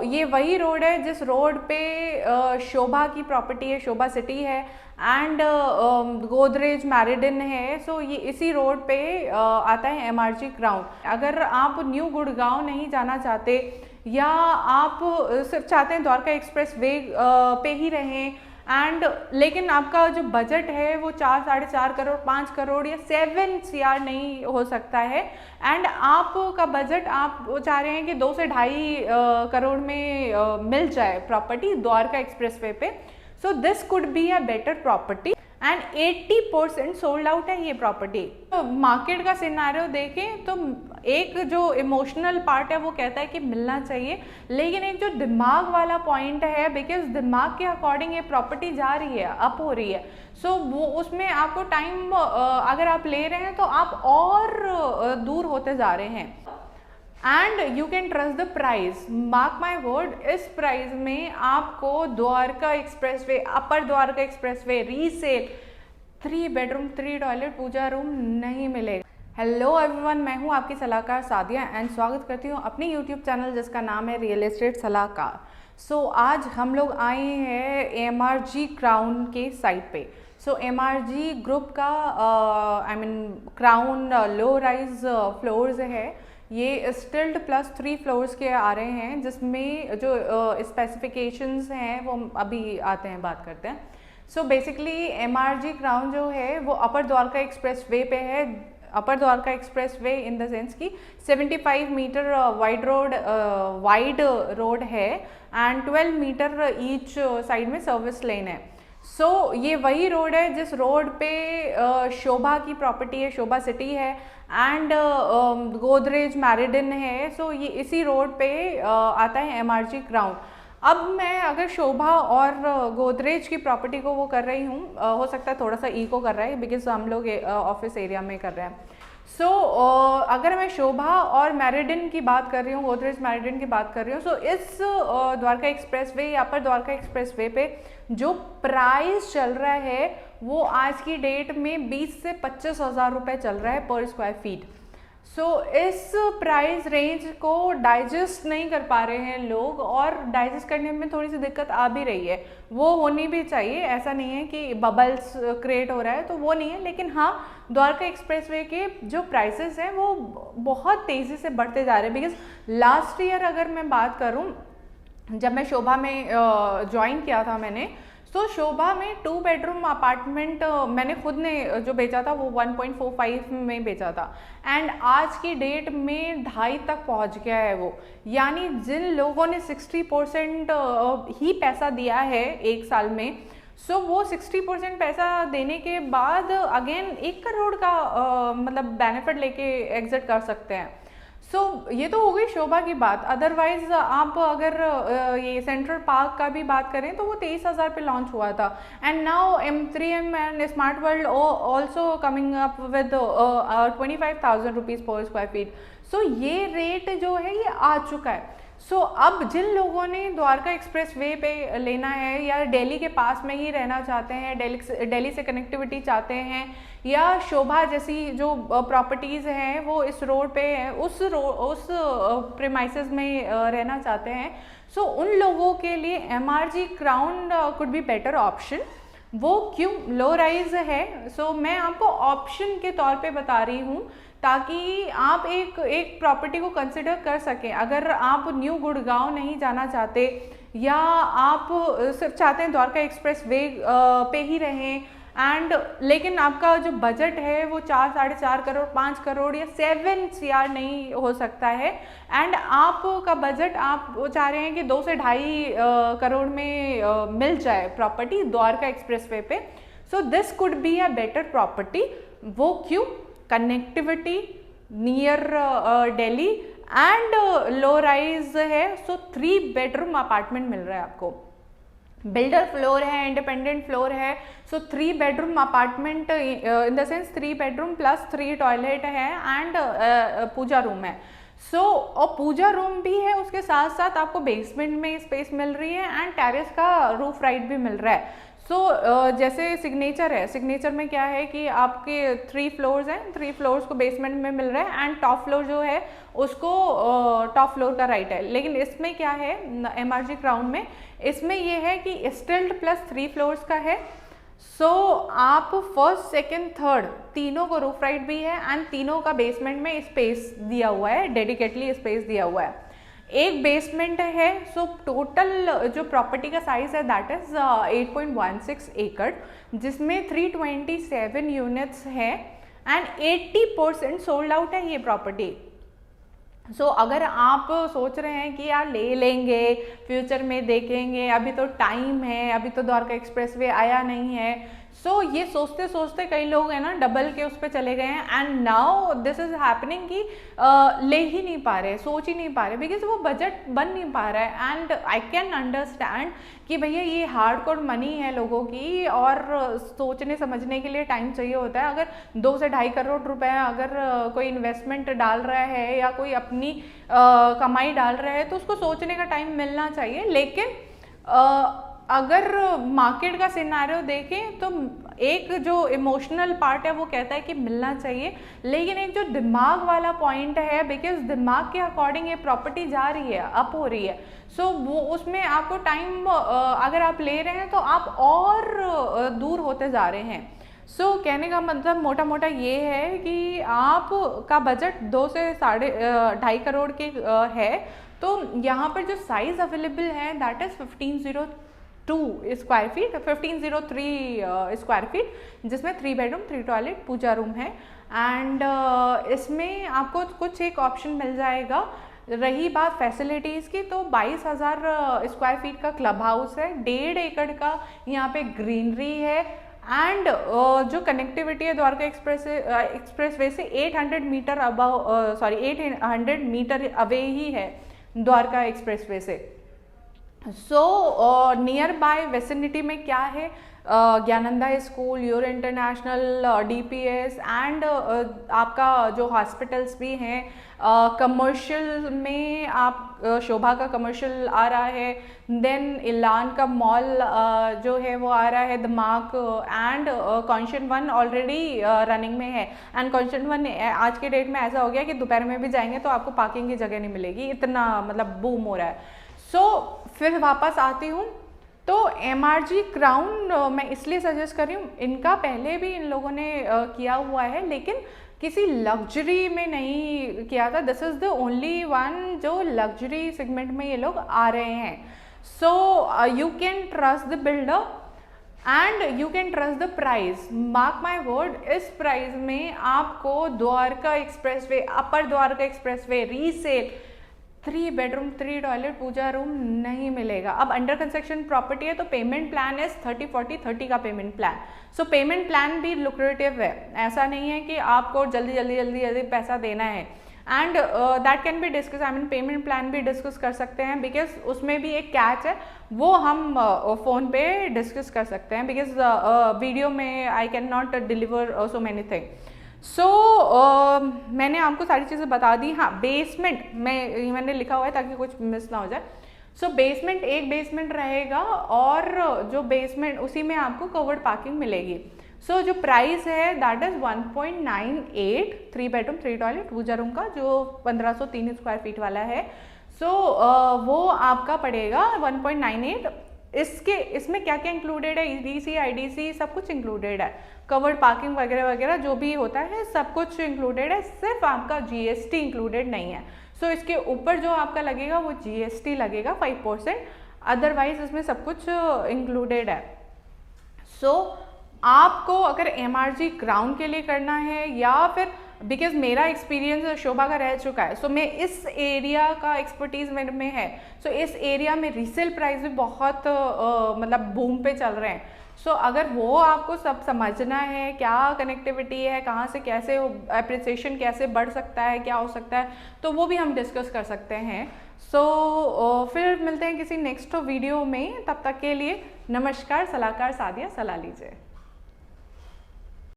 ये वही रोड है जिस रोड पे शोभा की प्रॉपर्टी है, शोभा सिटी है एंड गोदरेज मैरिडन है। ये इसी रोड पे आता है एमआरजी क्राउन। अगर आप न्यू गुड़गांव नहीं जाना चाहते या आप सिर्फ चाहते हैं द्वारका एक्सप्रेस वे पे ही रहें लेकिन आपका जो बजट है वो 4, 4.5 करोड़, 5 करोड़ या 7 CR नहीं हो सकता है एंड आपका बजट आप चाह रहे हैं कि 2 से 2.5 करोड़ में मिल जाए प्रॉपर्टी द्वारका एक्सप्रेस वे पे। This could be a better property and 80% sold out है ये प्रॉपर्टी। मार्केट का सिनेरियो देखें तो एक जो इमोशनल पार्ट है वो कहता है कि मिलना चाहिए, लेकिन एक जो दिमाग वाला पॉइंट है, बिकॉज दिमाग के अकॉर्डिंग ये प्रॉपर्टी जा रही है, अप हो रही है। वो उसमें आपको टाइम अगर आप ले रहे हैं तो आप और दूर होते जा रहे हैं and you can trust the price. Mark my word, इस प्राइस में आपको Dwarka expressway, upper Dwarka expressway resale 3 bedroom 3 toilet puja room नहीं मिलेगा। हेलो एवरीवन, मैं हूँ आपकी सलाहकार सादिया एंड स्वागत करती हूँ अपनी यूट्यूब चैनल जिसका नाम है रियल एस्टेट सलाहकार। आज हम लोग आए हैं एमआरजी क्राउन के साइट पे। एमआरजी ग्रुप का क्राउन लो राइज फ्लोर्स है। ये स्टिल्ड प्लस 3 फ्लोर्स के आ रहे हैं, जिसमें जो स्पेसिफिकेशंस हैं वो अभी आते हैं, बात करते हैं। बेसिकली एमआरजी क्राउन जो है वो अपर द्वारका एक्सप्रेस वे पे है। Upper Dwarka expressway in the sense कि 75 मीटर वाइड रोड है एंड 12 मीटर ईच साइड में सर्विस लेन है। ये वही रोड है जिस रोड पे शोभा की प्रॉपर्टी है, शोभा सिटी है एंड गोदरेज मैरिडन है। ये इसी रोड पे आता है एमआरजी क्राउन। अब मैं अगर शोभा और गोदरेज की प्रॉपर्टी को वो कर रही हूँ, हो सकता है थोड़ा सा इको कर रहा है बिकॉज हम लोग ऑफिस एरिया में कर रहे हैं। अगर मैं शोभा और मैरिडन की बात कर रही हूँ, गोदरेज मैरिडन की बात कर रही हूँ, इस द्वारका एक्सप्रेस वे या अपर द्वारका एक्सप्रेस वे पे जो प्राइस चल रहा है वो आज की डेट में 20 से 25 हज़ार रुपये चल रहा है पर स्क्वायर फीट। इस प्राइस रेंज को डाइजेस्ट नहीं कर पा रहे हैं लोग और डाइजेस्ट करने में थोड़ी सी दिक्कत आ भी रही है। वो होनी भी चाहिए, ऐसा नहीं है कि बबल्स क्रिएट हो रहा है, तो वो नहीं है। लेकिन हाँ, द्वारका एक्सप्रेसवे के जो प्राइसेस हैं वो बहुत तेज़ी से बढ़ते जा रहे हैं। बिकॉज लास्ट ईयर अगर मैं बात करूँ, जब मैं शोभा में ज्वाइन किया था मैंने, शोभा में 2 बेडरूम अपार्टमेंट मैंने खुद ने जो बेचा था वो 1.45 में बेचा था एंड आज की डेट में 2.5 तक पहुंच गया है वो। यानी जिन लोगों ने 60% ही पैसा दिया है 1 साल में, वो 60% पैसा देने के बाद अगेन 1 करोड़ का मतलब बेनिफिट लेके एग्जिट कर सकते हैं। ये तो हो गई शोभा की बात। अदरवाइज आप अगर ये सेंट्रल पार्क का भी बात करें तो वो 23,000 पे लॉन्च हुआ था and now M3M and smart world also coming up with 25,000 rupees पर स्क्वायर फीट। ये रेट जो है ये आ चुका है। अब जिन लोगों ने द्वारका एक्सप्रेस वे पे लेना है या दिल्ली के पास में ही रहना चाहते हैं, दिल्ली से कनेक्टिविटी चाहते हैं, या शोभा जैसी जो प्रॉपर्टीज़ हैं वो इस रोड पे हैं, उस प्रेमाइसेस में रहना चाहते हैं, उन लोगों के लिए MRG crown could be better option. वो क्यों? लो राइज है। मैं आपको ऑप्शन के तौर पे बता रही हूँ ताकि आप एक प्रॉपर्टी को कंसिडर कर सकें। अगर आप न्यू गुड़गांव नहीं जाना चाहते या आप सिर्फ चाहते हैं द्वारका एक्सप्रेस वे पे ही रहें लेकिन आपका जो बजट है वो 4, 4.5 करोड़, 5 करोड़ या 7 CR नहीं हो सकता है एंड आपका बजट आप चाह रहे हैं कि 2 से 2.5 करोड़ में मिल जाए प्रॉपर्टी द्वारका एक्सप्रेस वे पे। This could be a better property. वो क्यों? Connectivity near Delhi and low rise है। 3 बेडरूम अपार्टमेंट मिल रहा है आपको। बिल्डर फ्लोर है, इंडिपेंडेंट फ्लोर है। 3 bedroom apartment in the sense 3 bedroom plus 3 toilet है एंड पूजा रूम है। और पूजा रूम भी है, उसके साथ साथ आपको बेसमेंट में स्पेस मिल रही है एंड टेरेस का रूफ राइट भी मिल रहा है। जैसे सिग्नेचर है, सिग्नेचर में क्या है कि आपके 3 फ्लोर्स हैं, 3 फ्लोर्स को बेसमेंट में मिल रहा है एंड टॉप फ्लोर जो है उसको टॉप फ्लोर का राइट है। लेकिन इसमें क्या है MRG क्राउन में, इसमें ये है कि स्टिल्ट प्लस 3 फ्लोर्स का है। आप फर्स्ट सेकंड थर्ड तीनों को रूफ राइट भी है एंड तीनों का बेसमेंट में स्पेस दिया हुआ है, डेडिकेटली स्पेस दिया हुआ है। एक बेसमेंट है। टोटल जो प्रॉपर्टी का साइज है दैट इज 8.16 एकड़, जिसमें 327 यूनिट्स है एंड 80% सोल्ड आउट है ये प्रॉपर्टी। अगर आप सोच रहे हैं कि यार ले लेंगे, फ्यूचर में देखेंगे, अभी तो टाइम है, अभी तो द्वारका एक्सप्रेसवे आया नहीं है, ये सोचते सोचते कई लोग हैं ना डबल के उस पर चले गए हैं and now this is happening कि ले ही नहीं पा रहे, सोच ही नहीं पा रहे, बिकॉज वो बजट बन नहीं पा रहा है। एंड आई कैन अंडरस्टैंड कि भैया ये हार्डकोर मनी है लोगों की और सोचने समझने के लिए टाइम चाहिए होता है। अगर 2 से 2.5 करोड़ रुपए अगर कोई इन्वेस्टमेंट डाल रहा है या कोई अपनी कमाई डाल रहा है तो उसको सोचने का टाइम मिलना चाहिए। लेकिन अगर मार्केट का सिनारियो देखें तो एक जो इमोशनल पार्ट है वो कहता है कि मिलना चाहिए, लेकिन एक जो दिमाग वाला पॉइंट है, बिकॉज दिमाग के अकॉर्डिंग ये प्रॉपर्टी जा रही है, अप हो रही है, वो उसमें आपको टाइम अगर आप ले रहे हैं तो आप और दूर होते जा रहे हैं। कहने का मतलब मोटा मोटा ये है कि आप का बजट 2 से 2.5 करोड़ के है, तो यहाँ पर जो साइज अवेलेबल है that is 1502 square feet, 1503 square feet, जिसमें 3 बेडरूम 3 टॉयलेट पूजा रूम है। एंड इसमें आपको कुछ एक ऑप्शन मिल जाएगा। रही बात फैसिलिटीज़ की, तो 22,000 स्क्वायर फीट का क्लब हाउस है, 1.5 एकड़ का यहाँ पे ग्रीनरी है एंड जो कनेक्टिविटी है द्वारका एक्सप्रेसवे से 800 मीटर अबव 800 मीटर अवे ही है द्वारका एक्सप्रेसवे से। नियर बाय वेसिनिटी में क्या है, Gyananda school, Euro international, DPS and आपका जो हॉस्पिटल्स भी हैं, कमर्शियल में आप शोभा का कमर्शियल आ रहा है, देन इलान का मॉल जो है वो आ रहा है, दिमाग एंड कॉन्शन 1 ऑलरेडी रनिंग में है। एंड कॉन्शन 1 आज के डेट में ऐसा हो गया कि दोपहर में भी जाएंगे तो आपको पार्किंग की जगह नहीं मिलेगी, इतना मतलब बूम हो रहा है। फिर वापस आती हूँ तो MRG क्राउन मैं इसलिए सजेस्ट कर रही हूँ, इनका पहले भी इन लोगों ने किया हुआ है लेकिन किसी लग्जरी में नहीं किया था। This is the only one जो लग्जरी सेगमेंट में ये लोग आ रहे हैं। You can trust the builder and you can trust the price. Mark my word, इस प्राइस में आपको Dwarka expressway, upper Dwarka expressway resale 3 bedroom 3 toilet puja room नहीं मिलेगा। अब अंडर कंस्ट्रक्शन प्रॉपर्टी है तो पेमेंट प्लान इज 30-40-30 का पेमेंट प्लान। पेमेंट प्लान भी लुक्रेटिव है, ऐसा नहीं है कि आपको जल्दी पैसा देना है। And that can be discuss, I mean payment plan भी डिस्कस कर सकते हैं, बिकॉज उसमें भी एक कैच है, वो हम फ़ोन पे डिस्कस कर सकते हैं, बिकॉज वीडियो में I can not deliver so many thing. मैंने आपको सारी चीज़ें बता दी। हाँ, बेसमेंट मैंने लिखा हुआ है ताकि कुछ मिस ना हो जाए। बेसमेंट एक बेसमेंट रहेगा और जो बेसमेंट उसी में आपको कवर्ड पार्किंग मिलेगी। जो प्राइस है that is 1.98, 3 bedroom 3 toilet puja room का, जो 1503 स्क्वायर फीट वाला है। वो आपका पड़ेगा 1.98। इसमें क्या क्या इंक्लूडेड है, EDC IDC सब कुछ इंक्लूडेड है, कवर्ड पार्किंग वगैरह वगैरह जो भी होता है सब कुछ इंक्लूडेड है, सिर्फ आपका GST इंक्लूडेड नहीं है। इसके ऊपर जो आपका लगेगा वो GST लगेगा 5%, अदरवाइज इसमें सब कुछ इंक्लूडेड है। आपको अगर MRG क्राउन के लिए करना है या फिर, बिकॉज मेरा एक्सपीरियंस शोभा का रह चुका है, मैं इस एरिया का एक्सपर्टीज मेरे में है। इस एरिया में रीसेल प्राइस भी बहुत मतलब बूम पे चल रहे हैं। अगर वो आपको सब समझना है, क्या कनेक्टिविटी है, कहाँ से कैसे एप्रिसिएशन कैसे बढ़ सकता है, क्या हो सकता है, तो वो भी हम डिस्कस कर सकते हैं। फिर मिलते हैं किसी नेक्स्ट वीडियो में, तब तक के लिए नमस्कार। सलाहकार सादिया, सलाह लीजिए।